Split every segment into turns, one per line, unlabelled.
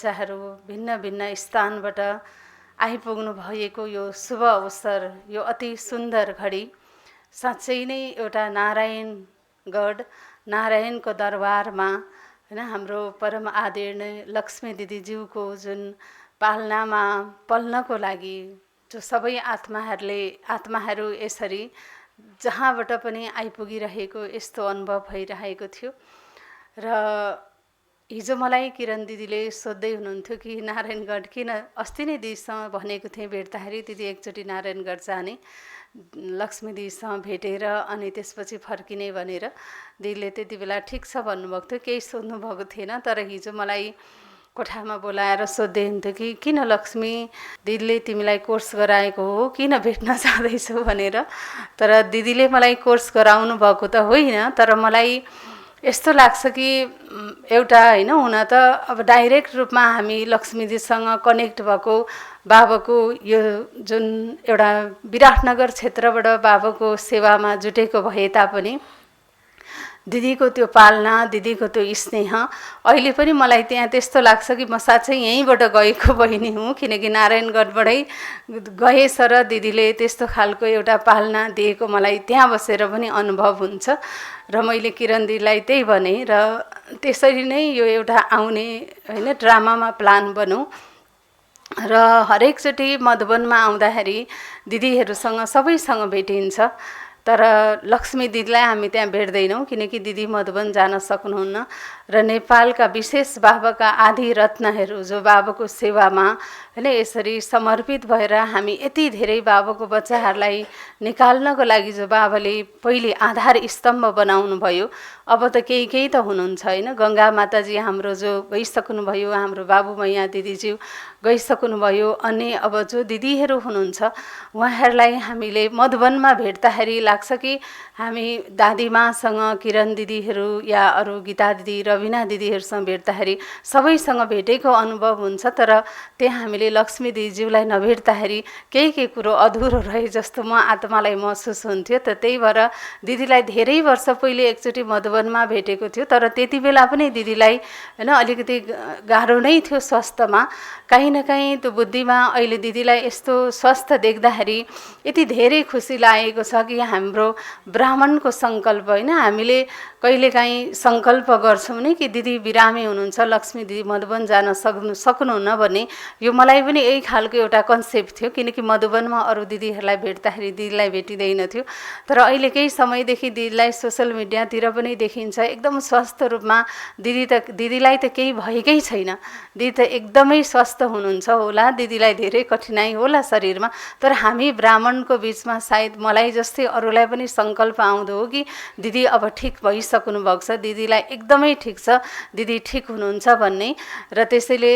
चाहरू भिन्न भिन्न स्थानबाट आइपुग्नु भएको यो शुभ अवसर, यो अति सुन्दर घडी साँच्चै नै एउटा नारायणको दरबारमा होइन हाम्रो परम आदरणीय लक्ष्मी दिदीज्यूको जुन पालनामा पल्नको लागि जो सबै आत्माहरू यसरी जहाँबाट पनि आइपुगिरहेको यस्तो अनुभव भइरहेको थियो। र हिजो मलाई किरण दिदीले सोध्दै हुनुहुन्थ्यो कि नारायणगढ किन, अस्ति नै दिदीसँग भनेको थिएँ भेट्दाखेरि दिदी एकचोटि नारायणगढ जाने, लक्ष्मी दिदीसँग भेटेर अनि त्यसपछि फर्किने भनेर। दिदीले त्यति बेला ठिक छ भन्नुभएको थियो, केही सोध्नुभएको थिएन। तर हिजो मलाई कोठामा बोलाएर सोध्दै हुन्थ्यो कि किन लक्ष्मी दिदीले तिमीलाई कोर्स गराएको हो, किन भेट्न जाँदैछौ भनेर। तर दिदीले मलाई कोर्स गराउनु भएको त होइन, तर मलाई यस्तो लाग्छ कि एउटा होइन, हुन त अब डाइरेक्ट रूपमा हामी लक्ष्मीजीसँग कनेक्ट भएको बाबाको यो जुन एउटा विराटनगर क्षेत्रबाट बाबाको सेवामा जुटेको भए तापनि दिदीको त्यो पालना, दिदीको त्यो स्नेह अहिले पनि मलाई त्यहाँ त्यस्तो लाग्छ कि म साँच्चै यहीँबाट गएको बहिनी हुँ, किनकि नारायणगढबाटै गएछ र दिदीले त्यस्तो खालको एउटा पालना दिएको मलाई त्यहाँ बसेर पनि अनुभव हुन्छ। र मैले किरण दिदीलाई त्यही भने र त्यसरी नै यो एउटा आउने होइन ड्रामामा प्लान बनौँ र हरेकचोटि मधुवनमा आउँदाखेरि दिदीहरूसँग सबैसँग भेटिन्छ। तर लक्ष्मी दिदीलाई हामी त्यहाँ भेट्दैनौँ किनकि दिदी मधुवन जान सक्नुहुन्न र नेपालका विशेष बाबाका आदि रत्नहरू जो बाबाको सेवामा होइन यसरी समर्पित भएर हामी यति धेरै बाबाको बच्चाहरूलाई निकाल्नको लागि जो बाबाले पहिले आधार स्तम्भ बनाउनु भयो, अब त केही त हुनुहुन्छ होइन। गङ्गा माताजी हाम्रो जो गइसक्नुभयो, हाम्रो बाबु मैया दिदीज्यू गइसक्नुभयो, अनि अब जो दिदीहरू हुनुहुन्छ उहाँहरूलाई हामीले मधुवनमा भेट्दाखेरि लाग्छ कि हामी दादीमासँग किरण दिदीहरू या अरू गीता दिदी रविना दिदीहरूसँग भेट्दाखेरि सबैसँग भेटेको अनुभव हुन्छ। तर त्यहाँ हामीले लक्ष्मी दिदीज्यूलाई नभेट्दाखेरि केही कुरो अधुरो रहे जस्तो म आत्मालाई महसुस हुन्थ्यो। त त्यही भएर दिदीलाई धेरै वर्ष पहिले एकचोटि मधुवनमा भेटेको थियो, तर त्यति बेला पनि दिदीलाई होइन अलिकति गाह्रो नै थियो स्वास्थ्यमा, काहीँ न काहीँ त्यो बुद्धिमा। अहिले दिदीलाई यस्तो स्वस्थ देख्दाखेरि यति धेरै खुसी लागेको छ कि हाम्रो ब्राह्मणको सङ्कल्प होइन, हामीले कहिलेकाहीँ सङ्कल्प गर्छौँ नि कि दिदी बिरामी हुनुहुन्छ, लक्ष्मी दिदी मधुवन जान सक्नुहुन्न भन्ने। यो मलाई पनि यही खालको एउटा कन्सेप्ट थियो, किनकि मधुवनमा अरू दिदीहरूलाई भेट्दाखेरि दिदीलाई भेटिँदैन थियो। तर अहिले केही समयदेखि दिदीलाई सोसल मिडियातिर पनि देखिन्छ एकदम स्वस्थ रूपमा। दिदीलाई त केही भएकै छैन, दिदी त एकदमै स्वस्थ हुनुहुन्छ होला, दिदीलाई धेरै कठिनाइ होला शरीरमा। तर हामी ब्राह्मणको बिचमा सायद मलाई जस्तै अरूलाई पनि सङ्कल्प आउँदो हो कि दिदी अब ठिक भइसक्नु भएको छ, दिदीलाई एकदमै ठिक छ, दिदी ठिक हुनुहुन्छ भन्ने। र त्यसैले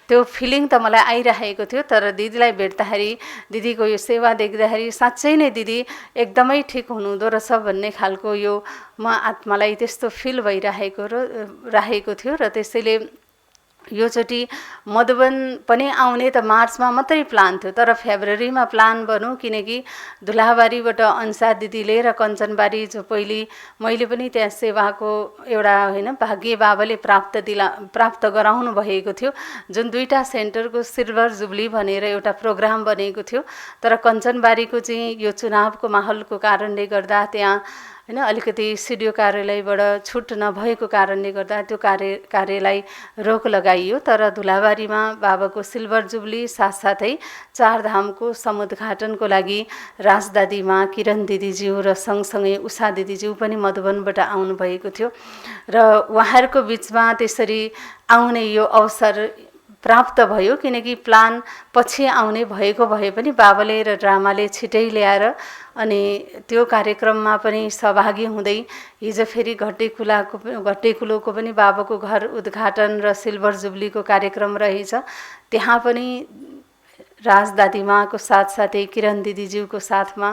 त्यो फिलिङ त मलाई आइरहेको थियो। तर दिदीलाई भेट्दाखेरि दिदीको यो सेवा देख्दाखेरि साँच्चै नै दिदी एकदमै ठिक हुनुहुँदो रहेछ भन्ने खालको यो म आत्मालाई त्यस्तो फिल भइरहेको थियो। र त्यसैले योचोटि मधुवन पनि आउने त मार्चमा मात्रै प्लान थियो, तर फेब्रुअरीमा प्लान बनौँ, किनकि धुलाबारीबाट अन्सा दिदीले र कञ्चनबारी जो पहिले मैले पनि त्यहाँ सेवाको एउटा होइन भाग्य बाबाले प्राप्त गराउनु भएको थियो। जुन 2टा सेन्टरको सिल्भर जुब्ली भनेर एउटा प्रोग्राम बनेको थियो, तर कञ्चनबारीको चाहिँ यो चुनावको माहौलको कारणले गर्दा त्यहाँ होइन अलिकति सिडिओ कार्यालयबाट छुट नभएको कारणले गर्दा त्यो कार्यलाई रोक लगाइयो। तर धुलाबारीमा बाबाको सिल्भर जुब्ली साथसाथै 4 धामको समुद्घाटनको लागि राजदादीमा किरण दिदीज्यू र सँगसँगै उषा दिदीज्यू पनि मधुवनबाट आउनुभएको थियो। र उहाँहरूको बिचमा त्यसरी आउने यो अवसर प्राप्त भयो, किनकि प्लान पछि आउने भएको भए पनि बाबाले र ड्रामाले छिटै ल्याएर अनि त्यो कार्यक्रममा पनि सहभागी हुँदै हिजो फेरि घट्टेकुलोको पनि बाबाको घर उद्घाटन र सिल्भर जुब्लीको कार्यक्रम रहेछ। त्यहाँ पनि राजदादीमाको साथसाथै किरण दिदीज्यूको साथमा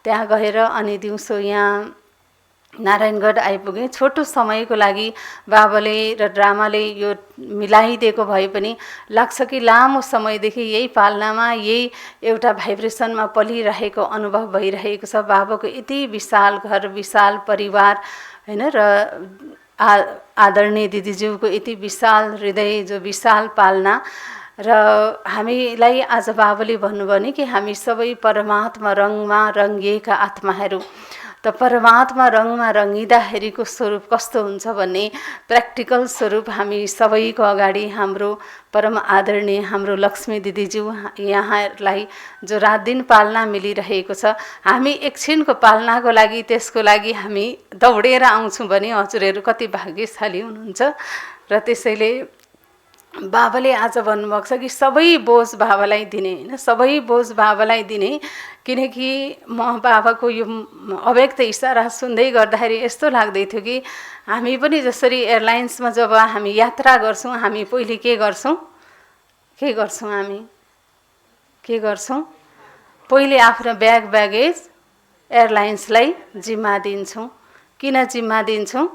त्यहाँ गएर अनि दिउँसो यहाँ नारायणगढ आइपुगेँ। छोटो समयको लागि बाबाले र ड्रामाले यो मिलाइदिएको भए पनि लाग्छ कि लामो समयदेखि यही पालनामा यही एउटा भाइब्रेसनमा पलिरहेको अनुभव भइरहेको छ। बाबाको यति विशाल घर, विशाल परिवार होइन, र आदरणीय दिदीज्यूको यति विशाल हृदय, जो विशाल पालना, र हामीलाई आज बाबाले भन्नुभयो नि कि हामी सबै परमात्मा रङमा रङ्गिएका आत्माहरू। त परमात्मा रङमा रङ्गिँदाखेरिको स्वरूप कस्तो हुन्छ भन्ने प्र्याक्टिकल स्वरूप हामी सबैको अगाडि हाम्रो परम आदरणीय हाम्रो लक्ष्मी दिदीज्यू यहाँलाई जो रात दिन पालना मिलिरहेको छ, हामी एकछिनको पालनाको लागि त्यसको लागि हामी दौडेर आउँछौँ भने हजुरहरू कति भाग्यशाली हुनुहुन्छ। र त्यसैले बाबाले आज भन्नुभएको छ कि सबै बोझ बाबालाई दिने, होइन, सबै बोझ बाबालाई दिने। किनकि म बाबाको यो अव्यक्त इसारा सुन्दै गर्दाखेरि यस्तो लाग्दै थियो कि हामी पनि जसरी एयरलाइन्समा जब हामी यात्रा गर्छौँ, हामी पहिले के गर्छौँ, हामी के गर्छौँ, पहिले आफ्नो ब्यागेज एयरलाइन्सलाई जिम्मा दिन्छौँ। किन जिम्मा दिन्छौँ?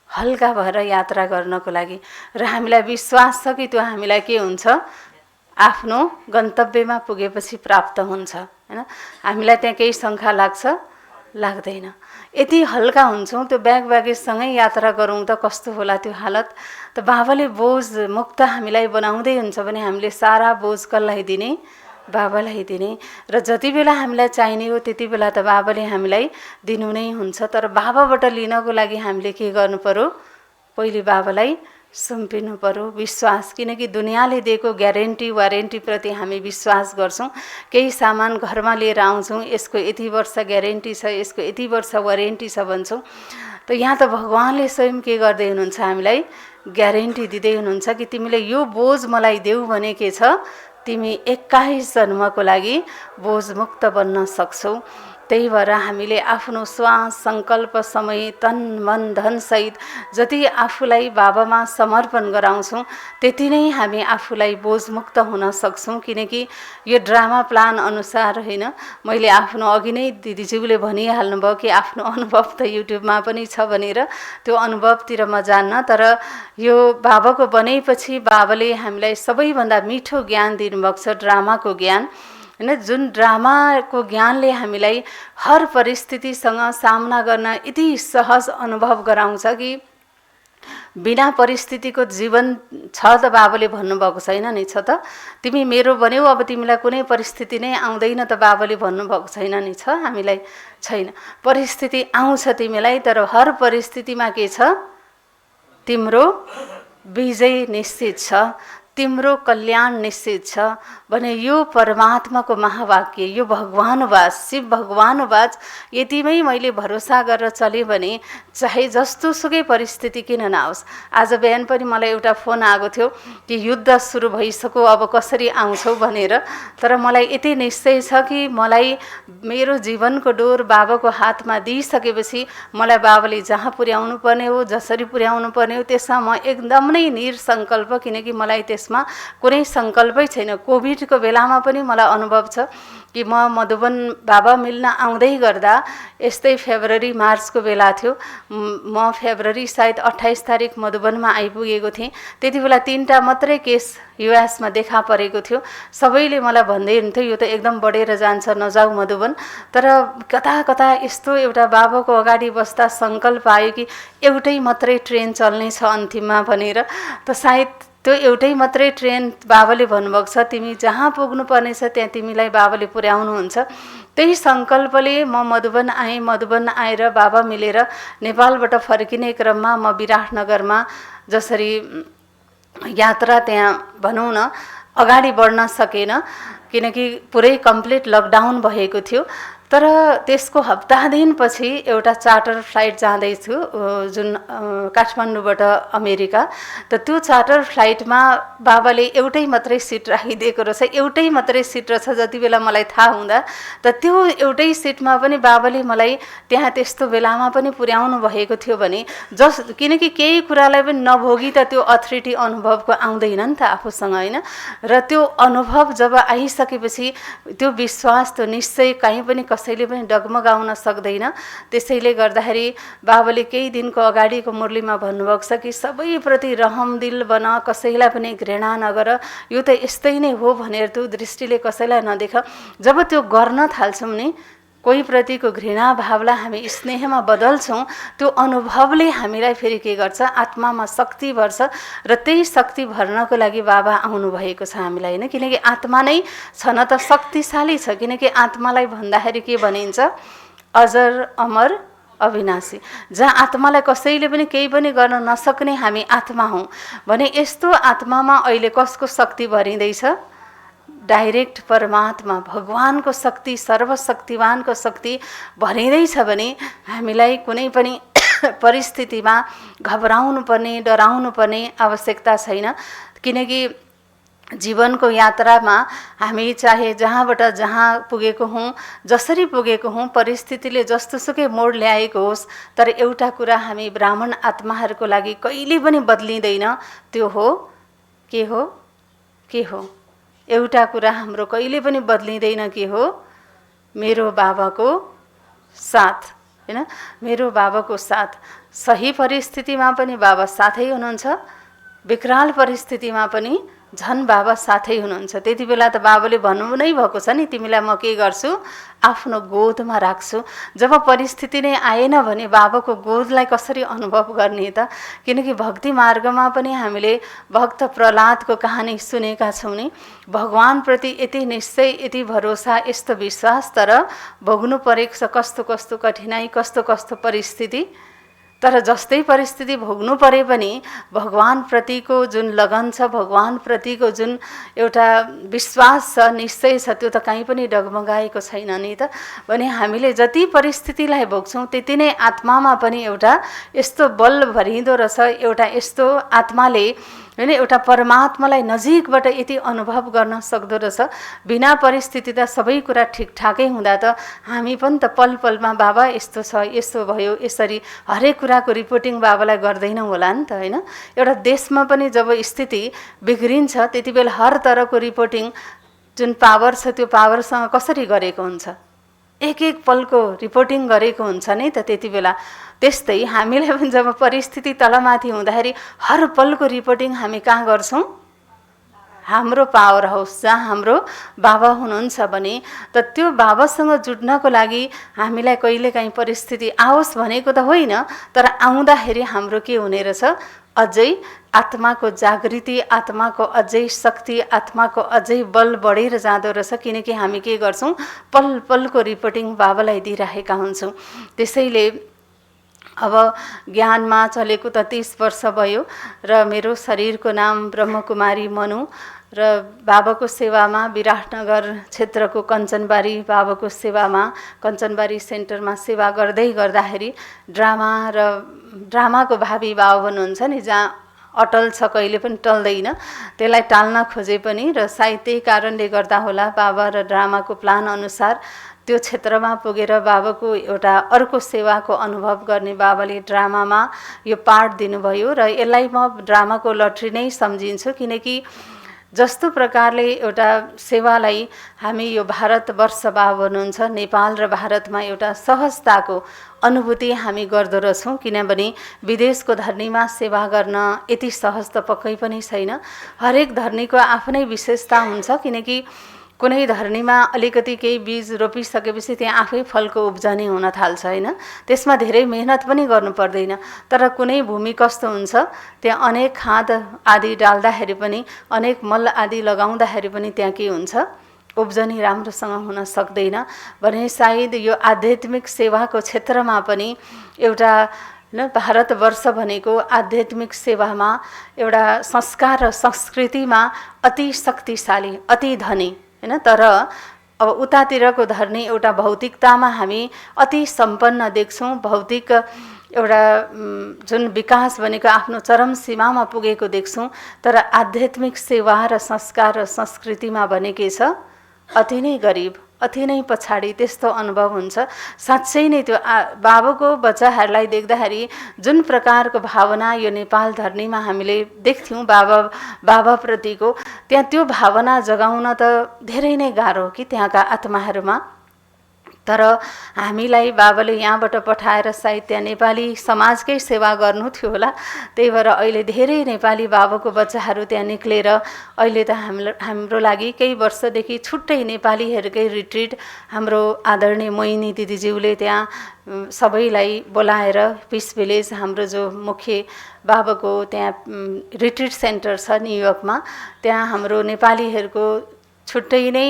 हल्का भएर यात्रा गर्नको लागि। र हामीलाई विश्वास छ कि त्यो हामीलाई के हुन्छ, आफ्नो गन्तव्यमा पुगेपछि प्राप्त हुन्छ, होइन। हामीलाई त्यहाँ केही शङ्का लाग्छ, लाग्दैन। यति हल्का हुन्छौँ, त्यो ब्यागेजसँगै यात्रा गरौँ त कस्तो होला त्यो हालत। त बाबाले बोझ मुक्त हामीलाई बनाउँदै हुन्छ भने हामीले सारा बोझ कसलाई दिने? बाबालाई दिने। र जति बेला हामीलाई चाहिने हो त्यति बेला त बाबाले हामीलाई दिनु नै हुन्छ। तर बाबाबाट लिनको लागि हामीले के गर्नु पर्यो? पहिले बाबालाई सुम्पिनु पर्यो, विश्वास। किनकि दुनियाँले दिएको ग्यारेन्टी वारेन्टीप्रति हामी विश्वास गर्छौँ। केही सामान घरमा लिएर आउँछौँ, यसको यति वर्ष ग्यारेन्टी छ, यसको यति वर्ष वारेन्टी छ भन्छौँ। त यहाँ त भगवान्ले स्वयं के गर्दै हुनुहुन्छ? हामीलाई ग्यारेन्टी दिँदै हुनुहुन्छ कि तिमीले यो बोझ मलाई देऊ भने के छ, तिमी 21 जन्मको लागि बोझ मुक्त बन्न सक्छौ। त्यही भएर हामीले आफ्नो श्वास, सङ्कल्प, समय, तन, मन, धनसहित जति आफूलाई बाबामा समर्पण गराउँछौँ त्यति नै हामी आफूलाई बोझमुक्त हुन सक्छौँ। किनकि यो ड्रामा प्लान अनुसार, होइन, मैले आफ्नो अघि नै दिदीज्यूले भनिहाल्नुभयो कि आफ्नो अनुभव त युट्युबमा पनि छ भनेर, त्यो अनुभवतिर म जान्न। तर यो बाबाको बनेपछि बाबाले हामीलाई सबैभन्दा मिठो ज्ञान दिनुभएको छ, ड्रामाको ज्ञान, होइन। जुन ड्रामाको ज्ञानले हामीलाई हर परिस्थितिसँग सामना गर्न यति सहज अनुभव गराउँछ कि बिना परिस्थितिको जीवन छ त बाबाले भन्नुभएको छैन नि, छ त। तिमी मेरो बन्यौ, अब तिमीलाई कुनै परिस्थिति नै आउँदैन त बाबाले भन्नुभएको छैन नि, छ हामीलाई? छैन। परिस्थिति आउँछ तिमीलाई, तर हर परिस्थितिमा के छ? तिम्रो विजय निश्चित छ, तिम्रो कल्याण निश्चित छ भने यो परमात्माको महावाक्य, यो भगवानुवाच, शिव भगवानुवाच यतिमै मैले भरोसा गरेर चलेँ भने चाहे जस्तो सुकै परिस्थिति किन नआओस्। आज बिहान पनि मलाई एउटा फोन आएको थियो कि युद्ध सुरु भइसक्यो, अब कसरी आउँछौ भनेर। तर मलाई यति निश्चय छ कि मलाई मेरो जीवनको डोर बाबाको हातमा दिइसकेपछि मलाई बाबाले जहाँ पुर्याउनु पर्ने हो, जसरी पुर्याउनु पर्ने हो, त्यसमा म एकदमै निरसङ्कल्प। किनकि मलाई त्यसमा कुनै सङ्कल्पै छैन। कोभिडको बेलामा पनि मलाई अनुभव छ कि म मधुबन बाबा मिल्न आउँदै गर्दा, यस्तै फेब्रुअरी मार्चको बेला थियो, म फेब्रुअरी सायद 28 तारिक मधुबनमा आइपुगेको थिएँ। त्यति बेला 3टा मात्रै केस युएसमा देखा परेको थियो। सबैले मलाई भन्दै हुन्थ्यो यो त एकदम बढेर जान्छ, नजाऊ मधुबन। तर कता कता यस्तो एउटा बाबाको अगाडि बस्दा सङ्कल्प आयो कि एउटै मात्रै ट्रेन चल्ने छ अन्तिममा भनेर। त सायद त्यो एउटै मात्रै ट्रेन बाबाले भन्नुभएको छ, तिमी जहाँ पुग्नु पर्ने छ त्यहाँ तिमीलाई बाबाले पुर्याउनुहुन्छ। त्यही सङ्कल्पले म मधुबन आएँ। मधुबन आएर बाबा मिलेर नेपालबाट फर्किने क्रममा म विराटनगरमा जसरी यात्रा त्यहाँ भनौँ न अगाडि बढ्न सकेन, किनकि पुरै कम्प्लिट लकडाउन भएको थियो। तर त्यसको हप्ता दिनपछि एउटा चार्टर फ्लाइट जाँदैछु जुन काठमाडौँबाट अमेरिका। त त्यो चार्टर फ्लाइटमा बाबाले एउटै मात्रै सिट राखिदिएको रहेछ, एउटै मात्रै सिट रहेछ। जति बेला मलाई थाहा हुँदा त त्यो एउटै सिटमा पनि बाबाले मलाई त्यहाँ त्यस्तो बेलामा पनि पुर्याउनु भएको थियो भने किनकि केही कुरालाई पनि नभोगी त त्यो अथोरिटी अनुभवको आउँदैन नि त आफूसँग, होइन। र त्यो अनुभव जब आइसकेपछि त्यो विश्वास, त्यो निश्चय कहीँ पनि कसैले पनि डगमगाउन सक्दैन। त्यसैले गर्दाखेरि बाबाले केही दिनको अगाडिको मुरलीमा भन्नुभएको छ कि सबैप्रति रहमदिल बन, कसैलाई पनि घृणा नगर, यो त यस्तै नै हो भनेर त्यो दृष्टिले कसैलाई नदेख। जब त्यो गर्न थाल्छौँ नि कोही प्रतिको घृणा भावलाई हामी स्नेहमा बदल्छौँ, त्यो अनुभवले हामीलाई फेरि के गर्छ, आत्मामा शक्ति भर्छ र त्यही शक्ति भर्नको लागि बाबा आउनुभएको छ हामीलाई होइन। किनकि आत्मा नै छ न त शक्तिशाली छ, किनकि आत्मालाई भन्दाखेरि के भनिन्छ, अजर अमर अविनाशी। जहाँ आत्मालाई कसैले पनि केही पनि गर्न नसक्ने हामी आत्मा हौँ भने यस्तो आत्मामा अहिले कसको शक्ति भरिँदैछ, डाइरेक्ट परमात्मा भगवानको शक्ति, सर्वशक्तिवानको शक्ति भरिँदैछ भने हामीलाई कुनै पनि परिस्थितिमा घबराउनु पर्ने, डराउनु पर्ने आवश्यकता छैन। किनकि जीवनको यात्रामा हामी चाहे जहाँबाट जहाँ पुगेको हौँ, जसरी पुगेको हौँ, परिस्थितिले जस्तोसुकै मोड ल्याएको होस्, तर एउटा कुरा हामी ब्राह्मण आत्माहरूको लागि कहिले पनि बदलिँदैन, त्यो हो के हो, के हो, एउटा कुरा हाम्रो कहिले पनि बदलिँदैन, के हो, मेरो बाबाको साथ हैन। मेरो बाबाको साथ, सही परिस्थितिमा पनि बाबा साथै हुनुहुन्छ, विकराल परिस्थितिमा पनि झन् बाबा साथै हुनुहुन्छ। त्यति बेला त बाबाले भन्नु नै भएको छ नि, तिमीलाई म के गर्छु, आफ्नो गोदमा राख्छु। जब परिस्थिति नै आएन भने बाबाको गोदलाई कसरी अनुभव गर्ने त। किनकि भक्ति मार्गमा पनि हामीले भक्त प्रहलादको कहानी सुनेका छौँ नि, भगवानप्रति यति निश्चय, यति भरोसा, यस्तो विश्वास, तर भोग्नु परेको छ कस्तो कस्तो कठिनाइ, कस्तो कस्तो परिस्थिति, तर जस्तै परिस्थिति भोग्नु परे पनि भगवानप्रतिको जुन लगन छ, भगवानप्रतिको जुन एउटा विश्वास छ, निश्चय छ, त्यो त कहीँ पनि डगमगाएको छैन नि त। भने हामीले जति परिस्थितिलाई भोग्छौँ त्यति नै आत्मामा पनि एउटा यस्तो बल भरिँदो रहेछ, एउटा यस्तो आत्माले होइन एउटा परमात्मालाई नजिकबाट यति अनुभव गर्न सक्दो रहेछ। बिना परिस्थिति त सबै कुरा ठिकठाकै हुँदा त हामी पनि त पल पलमा बाबा यस्तो छ, यस्तो भयो, यसरी हरेक कुराको रिपोर्टिङ बाबालाई गर्दैनौँ होला नि त होइन। एउटा देशमा पनि जब स्थिति बिग्रिन्छ त्यति बेला हर तरहको रिपोर्टिङ जुन पावर छ त्यो पावरसँग कसरी गरेको हुन्छ, एक एक पलको रिपोर्टिङ गरेको हुन्छ नि त त्यति बेला। त्यस्तै हामीलाई पनि जब परिस्थिति तलमाथि हुँदाखेरि हर पलको रिपोर्टिङ हामी कहाँ गर्छौँ, हाम्रो पावर हाउस जहाँ हाम्रो बाबा हुनुहुन्छ भने त त्यो बाबासँग जुट्नको लागि हामीलाई कहिलेकाहीँ परिस्थिति आओस् भनेको त होइन, तर आउँदाखेरि हाम्रो के हुने रहेछ, अझै आत्माको जागृति, आत्माको अझै शक्ति, आत्माको अझै बल बढेर जाँदो रहेछ। किनकि हामी के गर्छौँ, पल पलको रिपोर्टिङ बाबालाई दिइराखेका हुन्छौँ। त्यसैले अब ज्ञानमा चलेको त 30 वर्ष भयो र मेरो शरीरको नाम ब्रह्मकुमारी मनु र बाबाको सेवामा विराटनगर क्षेत्रको कञ्चनबारी बाबाको सेवामा कञ्चनबारी सेन्टरमा सेवा गर्दै गर्दाखेरि ड्रामाको भावी बाबा हुनुहुन्छ नि, जहाँ अटल छ, कहिले पनि टल्दैन, त्यसलाई टाल्न खोजे पनि र सायद त्यही कारणले गर्दा होला बाबा र ड्रामाको प्लान अनुसार त्यो क्षेत्रमा पुगेर बाबाको एउटा अर्को सेवाको अनुभव गर्ने बाबाले ड्रामामा यो पार्ट दिनुभयो र यसलाई म ड्रामाको लट्री नै सम्झिन्छु। किनकि जस्तो प्रकारले एउटा सेवालाई हामी यो भारतवर्ष बाबा हुनुहुन्छ, नेपाल र भारतमा एउटा सहजताको अनुभूति हामी गर्दो रहेछौँ। किनभने विदेशको धर्नीमा सेवा गर्न यति सहज त पक्कै पनि छैन। हरेक धर्नीको आफ्नै विशेषता हुन्छ, किनकि कुनै धर्नीमा अलिकति केही बीज रोपिसकेपछि त्यहाँ आफै फलको उब्जनी हुन थाल्छ होइन, त्यसमा धेरै मेहनत पनि गर्नु पर्दैन। तर कुनै भूमि कस्तो हुन्छ, त्यहाँ अनेक खाद आदि डाल्दाखेरि पनि, अनेक मल आदि लगाउँदाखेरि पनि त्यहाँ के हुन्छ, उब्जनी राम्रोसँग हुन सक्दैन। भने सायद यो आध्यात्मिक सेवाको क्षेत्रमा पनि एउटा भारतवर्ष भनेको आध्यात्मिक सेवामा एउटा संस्कार र संस्कृतिमा अति शक्तिशाली, अति धनी हैन। तर अब उतातिरको धर्नी एउटा भौतिकतामा हामी अति सम्पन्न देख्छौँ, भौतिक एउटा जुन विकास भनेको आफ्नो चरम सीमामा पुगेको देख्छौँ। तर आध्यात्मिक सेवा र संस्कार र संस्कृतिमा भने के छ, अति नै गरिब, अति नै पछाडि त्यस्तो अनुभव हुन्छ। साँच्चै नै त्यो बाबाको बच्चाहरूलाई देख्दाखेरि जुन प्रकारको भावना यो नेपाल धर्नीमा हामीले देख्थ्यौँ बाबाप्रतिको, त्यहाँ त्यो भावना जगाउन त धेरै नै गाह्रो हो कि त्यहाँका आत्माहरूमा। तर हामीलाई बाबाले यहाँबाट पठाएर सायद त्यहाँ नेपाली समाजकै सेवा गर्नु थियो होला। त्यही भएर अहिले धेरै नेपाली बाबाको बच्चाहरू त्यहाँ निक्लेर अहिले त हाम्रो लागि केही वर्षदेखि छुट्टै नेपालीहरूकै रिट्रिट हाम्रो आदरणीय मोहिनी दिदीज्यूले त्यहाँ सबैलाई बोलाएर पिस भिलेज हाम्रो जो मुख्य बाबाको त्यहाँ रिट्रिट सेन्टर छ न्युयोर्कमा, त्यहाँ हाम्रो नेपालीहरूको छुट्टै नै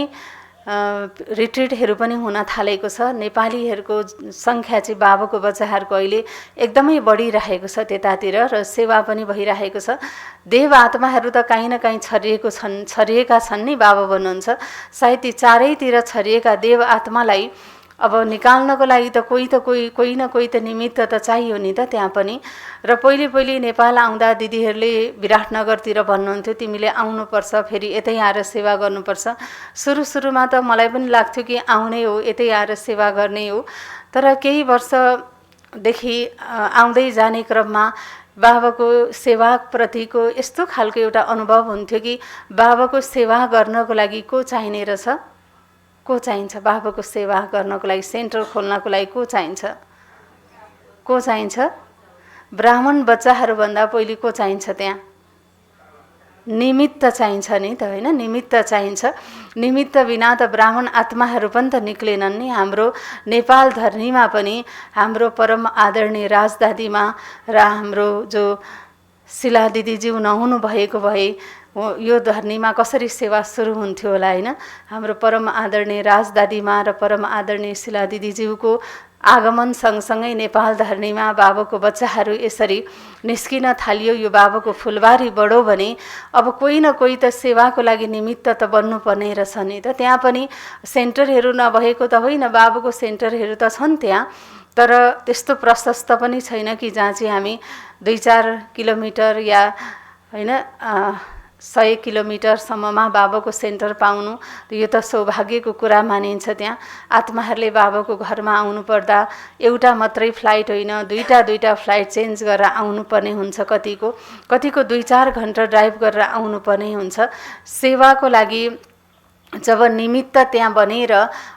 रिट्रिटहरू पनि हुन थालेको छ। नेपालीहरूको सङ्ख्या चाहिँ बाबाको बच्चाहरूको अहिले एकदमै बढिरहेको छ त्यतातिर र सेवा पनि भइरहेको छ। देव आत्माहरू त काहीँ न काहीँ छरिएका छन् नि बाबा भन्नुहुन्छ। सायद ती चारैतिर छरिएका देव आत्मालाई अब निकाल्नको लागि त कोही न कोही त निमित्त त चाहियो नि त त्यहाँ पनि। र पहिले नेपाल आउँदा दिदीहरूले विराटनगरतिर भन्नुहुन्थ्यो तिमीले आउनुपर्छ, फेरि यतै आएर सेवा गर्नुपर्छ। सुरुमा त मलाई पनि लाग्थ्यो कि आउने हो, यतै आएर सेवा गर्ने हो। तर केही वर्षदेखि आउँदै जाने क्रममा बाबाको सेवाप्रतिको यस्तो खालको एउटा अनुभव हुन्थ्यो कि बाबाको सेवा गर्नको लागि को चाहिने रहेछ, को चाहिन्छ, बाबाको सेवा गर्नको लागि सेन्टर खोल्नको लागि को चाहिन्छ, ब्राह्मण बच्चाहरूभन्दा पहिले को चाहिन्छ, त्यहाँ निमित्त चाहिन्छ नि त, होइन? निमित्त चाहिन्छ। निमित्त बिना त ब्राह्मण आत्माहरू पनि त निक्लेनन् नि। हाम्रो नेपाल धरनीमा पनि हाम्रो परम आदरणीय राजदादीमा र हाम्रो जो शिला दिदीज्यू नहुनु भएको भए यो धरनीमा कसरी सेवा सुरु हुन्थ्यो होला, होइन? हाम्रो परम आदरणीय राजदादीमा र परम आदरणीय शिला दिदीज्यूको आगमन सँगसँगै नेपाल धरनीमा बाबाको बच्चाहरू यसरी निस्किन थालियो। यो बाबाको फुलबारी बढो भने अब कोही न कोही त सेवाको लागि निमित्त त बन्नुपर्ने रहेछ नि त। त्यहाँ पनि सेन्टरहरू नभएको त होइन, बाबाको सेन्टरहरू त छन् त्यहाँ, तर त्यस्तो प्रशस्त पनि छैन कि जहाँ चाहिँ हामी 2-4 किलोमिटर या होइन 100 किलोमिटरसम्ममा बाबाको सेन्टर पाउनु यो त सौभाग्यको कुरा मानिन्छ। त्यहाँ आत्माहरूले बाबाको घरमा आउनु पर्दा एउटा मात्रै फ्लाइट होइन, दुईटा फ्लाइट चेन्ज गरेर आउनुपर्ने हुन्छ। कतिको 2-4 घन्टा ड्राइभ गरेर आउनुपर्ने हुन्छ सेवाको लागि। जब निमित्त त्यहाँ बनेर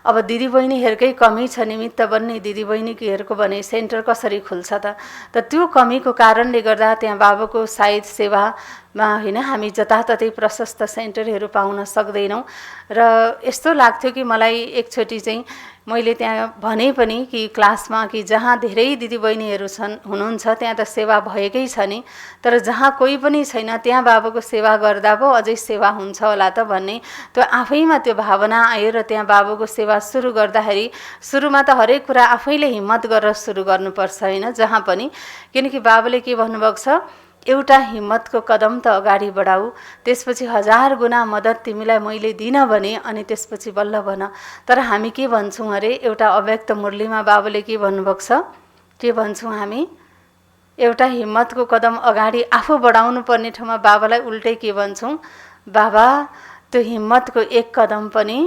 अब दिदीबहिनीहरूकै कमी छ, निमित्त बन्ने दिदीबहिनीहरूको भने सेन्टर कसरी खुल्छ त? त्यो कमीको कारणले गर्दा त्यहाँ बाबाको सायद सेवामा होइन हामी जताततै प्रशस्त सेन्टरहरू पाउन सक्दैनौँ। र यस्तो लाग्थ्यो कि मलाई एकचोटि चाहिँ मैले त्यहाँ भने पनि कि क्लासमा कि जहाँ धेरै दिदीबहिनीहरू हुनुहुन्छ त्यहाँ त सेवा भएकै छ नि, तर जहाँ कोही पनि छैन त्यहाँ बाबाको सेवा गर्दा पो अझै सेवा हुन्छ होला त भन्ने त्यो आफैमा त्यो भावना आयो। र त्यहाँ बाबाको सेवा सुरु गर्दाखेरि सुरुमा त हरेक कुरा आफैले हिम्मत गरेर सुरु गर्नुपर्छ, होइन? जहाँ पनि, किनकि बाबाले के भन्नुभएको छ, एउटा हिम्मतको कदम त अगाडि बढाऊ, त्यसपछि 1000 गुणा मद्दत तिमीलाई मैले दिन भने अनि त्यसपछि बल्ल भन। तर हामी के भन्छौँ अरे, एउटा अव्यक्त मुरलीमा बाबाले के भन्नुभएको छ, के भन्छौँ हामी, एउटा हिम्मतको कदम अगाडि आफू बढाउनु पर्ने ठाउँमा बाबालाई उल्टै के भन्छौँ, बाबा त्यो हिम्मतको एक कदम पनि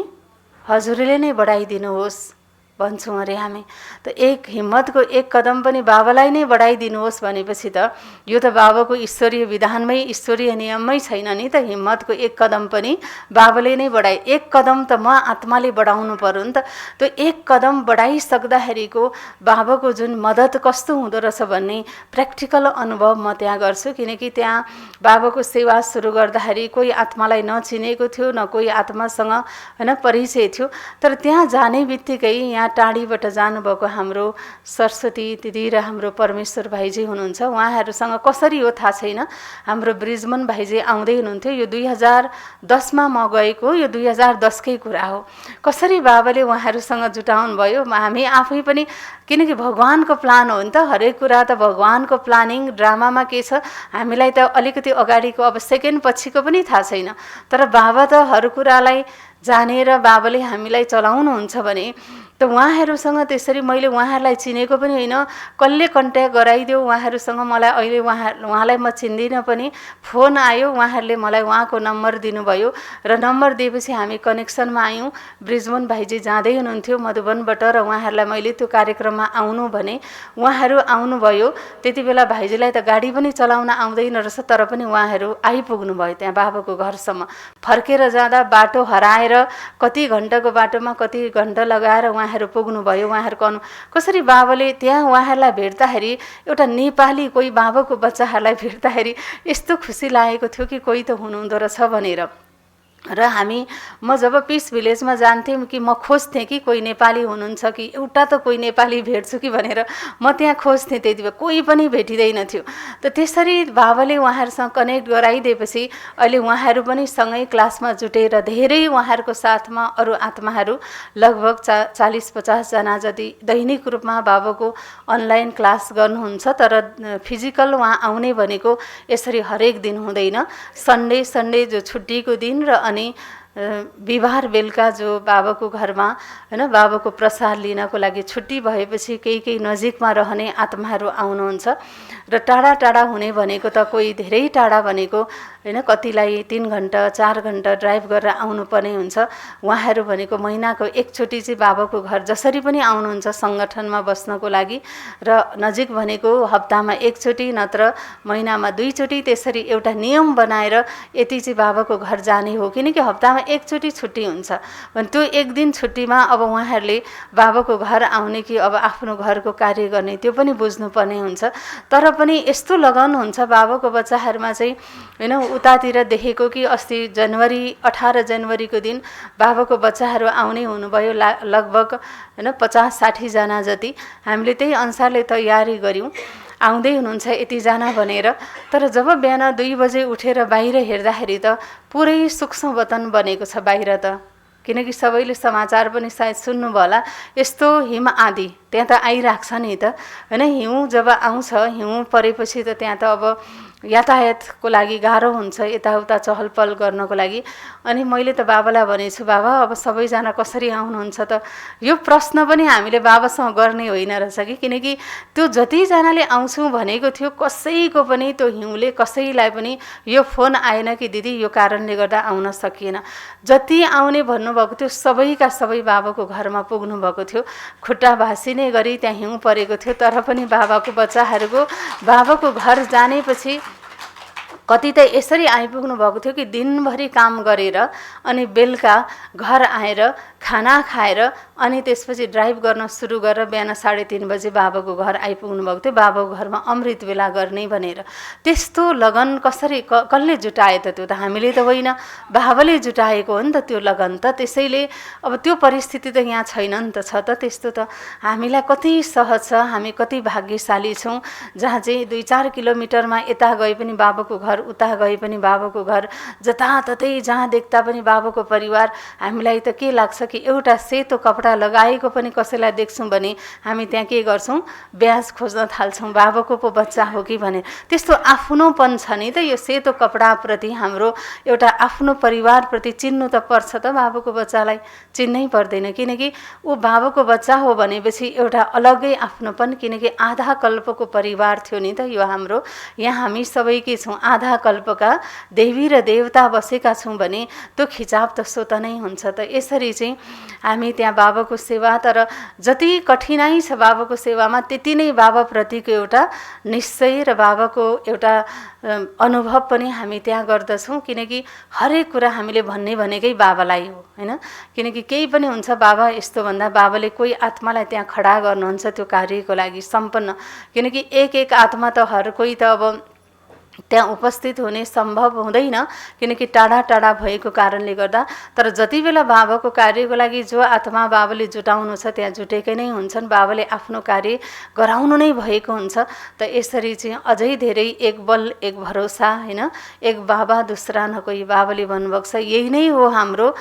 हजुरले नै बढाइदिनुहोस् भन्छौँ अरे हामी। त एक हिम्मतको एक कदम पनि बाबालाई नै बढाइदिनुहोस् भनेपछि त यो त बाबाको ईश्वरीय विधानमै ईश्वरीय नियममै छैन नि त। हिम्मतको एक कदम पनि बाबाले नै बढाए, एक कदम त म आत्माले बढाउनु पर्यो नि त। त्यो एक कदम बढाइसक्दाखेरिको बाबाको जुन मद्दत कस्तो हुँदो रहेछ भन्ने प्र्याक्टिकल अनुभव म त्यहाँ गर्छु। किनकि त्यहाँ बाबाको सेवा सुरु गर्दाखेरि कोही आत्मालाई नचिनेको थियो, न कोही आत्मासँग होइन परिचय थियो। तर त्यहाँ जाने बित्तिकै यहाँ टाढीबाट जानुभएको हाम्रो सरस्वती दिदी र हाम्रो परमेश्वर भाइजी हुनुहुन्छ, उहाँहरूसँग कसरी हो थाहा छैन, हाम्रो ब्रिजमन भाइजी आउँदै हुनुहुन्थ्यो। यो 2010मा म गएको, यो 2010कै कुरा हो। कसरी बाबाले उहाँहरूसँग जुटाउनु भयो, हामी आफै पनि, किनकि भगवानको प्लान हो नि त, हरेक कुरा त भगवानको प्लानिङ। ड्रामामा के छ, हामीलाई त अलिकति अगाडिको अब सेकेन्ड पछिको पनि थाहा छैन, तर बाबा त हर कुरालाई जानेर बाबाले हामीलाई चलाउनुहुन्छ भने त उहाँहरूसँग त्यसरी मैले उहाँहरूलाई चिनेको पनि होइन, कसले कन्ट्याक्ट गराइदियो उहाँहरूसँग मलाई, अहिले उहाँलाई म चिन्दिनँ पनि, फोन आयो, उहाँहरूले मलाई उहाँको नम्बर दिनुभयो र नम्बर दिएपछि हामी कनेक्सनमा आयौँ। ब्रिजमन भाइजी जाँदै हुनुहुन्थ्यो मधुबनबाट र उहाँहरूलाई मैले त्यो कार्यक्रममा आउनु भने उहाँहरू आउनुभयो। त्यति बेला भाइजीलाई त गाडी पनि चलाउन आउँदैन रहेछ, तर पनि उहाँहरू आइपुग्नु भयो त्यहाँ बाबाको घरसम्म। फर्केर जाँदा बाटो हराएर कति घन्टाको बाटोमा कति घन्टा लगाएर उहाँहरू पुग्नुभयो। उहाँहरूको कसरी बाबाले त्यहाँ उहाँहरूलाई भेट्दाखेरि एउटा नेपाली कोही बाबाको बच्चाहरूलाई भेट्दाखेरि यस्तो खुसी लागेको थियो कि कोही त हुनुहुँदो रहेछ भनेर। र म जब पिस भिलेजमा जान्थेँ कि म खोज्थेँ कि कोही नेपाली हुनुहुन्छ कि एउटा त कोही नेपाली भेट्छु कि भनेर म त्यहाँ खोज्थेँ। त्यति बेला कोही पनि भेटिँदैन थियो। त त्यसरी बाबाले उहाँहरूसँग कनेक्ट गराइदिएपछि अहिले उहाँहरू पनि सँगै क्लासमा जुटेर धेरै उहाँहरूको साथमा अरू आत्माहरू लगभग 40-50 जना जति दैनिक रूपमा बाबाको अनलाइन क्लास गर्नुहुन्छ। तर फिजिकल उहाँ आउने भनेको यसरी हरेक दिन हुँदैन। सन्डे जो छुट्टीको दिन र अनि बिहिबार बेलुका जो बाबाको घरमा हैन बाबाको प्रसाद लिनको लागि छुट्टी भएपछि केही नजिकमा रहने आत्माहरू आउनुहुन्छ। र टाढा टाढा हुने भनेको त कोही धेरै टाढा भनेको हैन कतिलाई 3 घण्टा 4 घण्टा ड्राइभ गरेर आउनुपर्ने हुन्छ। उहाँहरू भनेको महिनाको एकचोटि चाहिँ बाबाको घर जसरी पनि आउनुहुन्छ सङ्गठनमा बस्नको लागि। र नजिक भनेको हप्तामा एकचोटि नत्र महिनामा 2 चोटि त्यसरी एउटा नियम बनाएर यति चाहिँ बाबाको घर जाने हो। किनकि हप्तामा एकचोटि छुट्टी हुन्छ भने त्यो एक दिन छुट्टीमा अब उहाँहरूले बाबाको घर आउने कि अब आफ्नो घरको कार्य गर्ने त्यो पनि बुझ्नुपर्ने हुन्छ। तर पनि यस्तो लगन हुन्छ बाबाको बच्चाहरूमा चाहिँ हैन। उतातिर देखेको कि अस्ति 18 जनवरीको दिन बाबाको बच्चाहरू आउने हुनुभयो लगभग हैन 50-60 जना जति। हामीले त्यही अनुसारले तयारी गर्यौं आउँदै हुनुहुन्छ यतिजना भनेर। तर जब बिहान 2 बजे उठेर बाहिर हेर्दाखेरि त पुरै सूक्ष्म वतन बनेको छ बाहिर त। किनकि सबैले समाचार पनि सायद सुन्नुभयो होला, यस्तो हिम आँधी त्यहाँ त आइराख्छ नि त हैन। हिउँ जब आउँछ, हिउँ परेपछि त त्यहाँ त अब यातायातको लागि गाह्रो हुन्छ, यताउता चहलपहल गर्नको लागि। अनि मैले त बाबालाई भनेछु, बाबा अब सबैजना कसरी आउनुहुन्छ त? यो प्रश्न पनि हामीले बाबासँग गर्ने होइन रहेछ कि। किनकि त्यो जतिजनाले आउँछु भनेको थियो कसैको पनि त्यो हिउँले कसैलाई पनि यो फोन आएन कि दिदी यो कारणले गर्दा आउन सकिएन। जति आउने भन्नुभएको थियो सबैका सबै बाबाको घरमा पुग्नु भएको थियो। खुट्टा भासिने गरी त्यहाँ हिउँ परेको थियो। तर पनि बाबाको बच्चाहरूको बाबाको घर जानेपछि कति त यसरी आइपुग्नु भएको थियो कि दिनभरि काम गरेर अनि बेलुका घर आएर खाना खाएर अनि त्यसपछि ड्राइभ गर्न सुरु गरेर बिहान 3:30 बजे बाबाको घर आइपुग्नु भएको थियो। बाबाको घरमा अमृत बेला गर्ने भनेर। त्यस्तो लगन कसरी कसले जुटाए त? त्यो त हामीले त होइन, बाबाले जुटाएको हो नि त त्यो लगन त। त्यसैले अब त्यो परिस्थिति त यहाँ छैन नि त। छ त त्यस्तो त हामीलाई कति सहज छ, हामी कति भाग्यशाली छौँ जहाँ चाहिँ 2-4 किलोमिटरमा यता गए पनि बाबाको घर, उता गए पनि बाबाको घर, जताततै जहाँ देख्दा पनि बाबाको परिवार। हामीलाई त के लाग्छ कि एउटा सेतो कपडा लगाएको पनि कसैलाई देख्छौँ भने हामी त्यहाँ के गर्छौँ, ब्याज खोज्न थाल्छौँ, बाबाको पो बच्चा हो कि भने। त्यस्तो आफ्नोपन छ नि त। यो सेतो कपडाप्रति हाम्रो एउटा आफ्नो परिवारप्रति चिन्नु त पर्छ त। बाबाको बच्चालाई चिन्नै पर्दैन किनकि ऊ बाबाको बच्चा हो भनेपछि एउटा अलग्गै आफ्नोपन। किनकि आधा कल्पको परिवार थियो नि त यो हाम्रो। यहाँ हामी सबै के छौँ, आधा कल्पका देवी र देवता बसेका छौँ भने त्यो खिचाव त स्वत नै हुन्छ त। यसरी चाहिँ हामी त्यहाँ बाबाको सेवा, तर जति कठिनाइ छ बाबाको सेवामा त्यति नै बाबाप्रतिको एउटा निश्चय र बाबाको एउटा अनुभव पनि हामी त्यहाँ गर्दछौँ। किनकि हरेक कुरा हामीले भनेकै बाबालाई हो हैन। किनकि केही पनि हुन्छ बाबा यस्तो भन्दा बाबाले कोही आत्मालाई त्यहाँ खडा गर्नुहुन्छ त्यो कार्यको लागि सम्पन्न। किनकि एक आत्मा त हर कोही त अब त्यहाँ उपस्थित हुने सम्भव हुँदैन किनकि टाढा टाढा भएको कारणले गर्दा। तर जति बेला बाबाको कार्यको लागि जो आत्मा बाबाले जुटाउनु छ त्यहाँ जुटेकै नै हुन्छन्। बाबाले आफ्नो कार्य गराउनु नै भएको हुन्छ। त यसरी चाहिँ अझै धेरै एक बल एक भरोसा हैन, एक बाबा दूसरा न कोही। बाबाले भन्नुभएको छ यही नै हो हाम्रो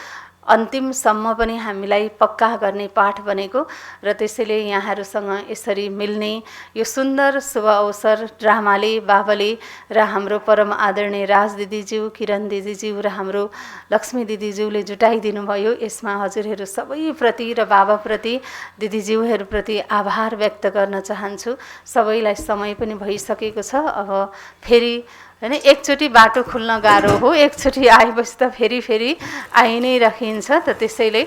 अन्तिमसम्म पनि हामीलाई पक्का गर्ने पाठ बनेको। र त्यसैले यहाँहरूसँग यसरी मिल्ने यो सुन्दर शुभ अवसर ड्रामाले बाबाले र हाम्रो परम आदरणीय राज दिदीज्यू, किरण दिदीज्यू र हाम्रो लक्ष्मी दिदीज्यूले जुटाइदिनु भयो। यसमा हजुरहरू सबैप्रति र बाबाप्रति, दिदीज्यूहरूप्रति आभार व्यक्त गर्न चाहन्छु। सबैलाई समय पनि भइसकेको छ। अब फेरि हैन एकचोटि बाटो खुल्न गाह्रो हो, एकचोटि आएपछि त फेरि आइ नै राखिन्छ। त त्यसैले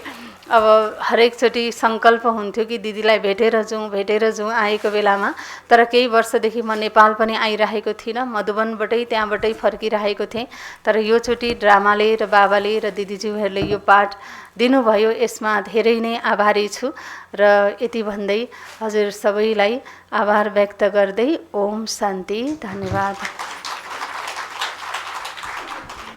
अब हरेकचोटि सङ्कल्प हुन्थ्यो कि दिदीलाई भेटेर जाउँ आएको बेलामा। तर केही वर्षदेखि म नेपाल पनि आइरहेको थिइनँ, मधुबनबाटै त्यहाँबाटै फर्किरहेको थिएँ। तर योचोटि ड्रामाले र बाबाले र दिदीज्यूहरूले यो पाठ दिनुभयो, यसमा धेरै नै आभारी छु। र यति भन्दै हजुर सबैलाई आभार व्यक्त गर्दै ओम शान्ति, धन्यवाद।